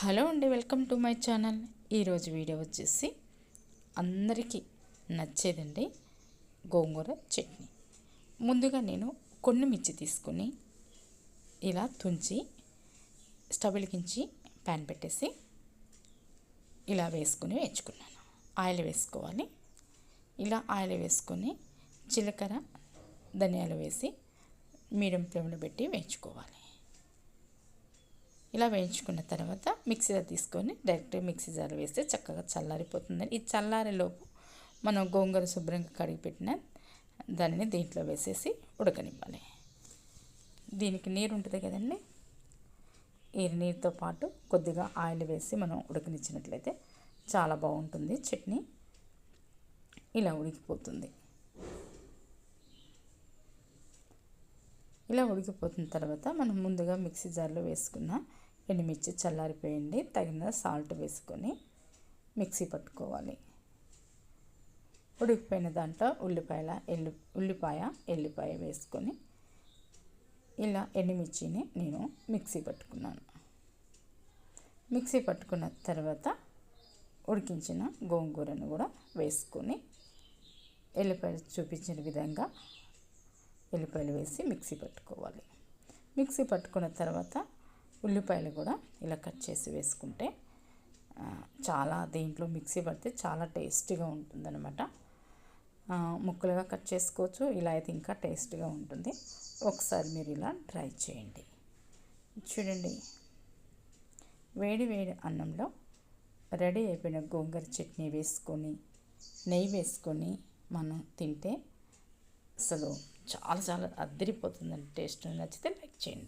Hello అండి, welcome to my channel. ఈరోజు video వచ్చేసి అందరికీ నచ్చేదండి గోంగూర చట్నీ. ముందుగా నేను కొన్ని మిర్చి తీసుకొని ఇలా తుంచి స్టవ్ వెలిగించి ప్యాన్ పెట్టేసి ఇలా వేసుకుని వేయించుకున్నాను. ఆయిల్ వేసుకోవాలి. ఇలా ఆయిల్ వేసుకొని జీలకర్ర ధనియాలు వేసి మీడియం ఫ్లేమ్లో పెట్టి వేయించుకోవాలి. ఇలా వేయించుకున్న తర్వాత మిక్సీలో తీసుకొని డైరెక్ట్ మిక్సీ జార్ వేస్తే చక్కగా చల్లారిపోతుందని. ఈ చల్లారేలోపు మనం గోంగూర శుభ్రంగా కడిగి పెట్టిన దానిని దీంట్లో వేసేసి ఉడకనివ్వాలి. దీనికి నీరు ఉంటుంది కదండి, ఈ నీరుతో పాటు కొద్దిగా ఆయిల్ వేసి మనం ఉడకనిచ్చినట్లయితే చాలా బాగుంటుంది చట్నీ. ఇలా ఉడికిపోతుంది. ఇలా ఉడికిపోతున్న తర్వాత మనం ముందుగా మిక్సీ జార్లో వేసుకున్న ఎండుమిర్చి చల్లారిపోయింది, తగిన సాల్ట్ వేసుకొని మిక్సీ పట్టుకోవాలి. ఉడికిపోయిన దాంట్లో ఎల్లిపాయ వేసుకొని ఇలా ఎండుమిర్చిని నేను మిక్సీ పట్టుకున్నాను. మిక్సీ పట్టుకున్న తర్వాత ఉడికించిన గోంగూరను కూడా వేసుకొని ఎల్లిపాయలు చూపించిన విధంగా ఎల్లిపాయలు వేసి మిక్సీ పట్టుకోవాలి. మిక్సీ పట్టుకున్న తర్వాత ఉల్లిపాయలు కూడా ఇలా కట్ చేసి వేసుకుంటే చాలా దీంట్లో మిక్సీ పడితే చాలా టేస్టీగా ఉంటుందన్నమాట. ముక్కలుగా కట్ చేసుకోవచ్చు, ఇలా అయితే ఇంకా టేస్ట్గా ఉంటుంది. ఒకసారి మీరు ఇలా ట్రై చేయండి. చూడండి, వేడి వేడి అన్నంలో రెడీ అయిపోయిన గోంగూర చట్నీ వేసుకొని నెయ్యి వేసుకొని మనం తింటే అసలు చాలా చాలా అద్దరిపోతుందండి. టేస్ట్ నచ్చితే లైక్ చేయండి.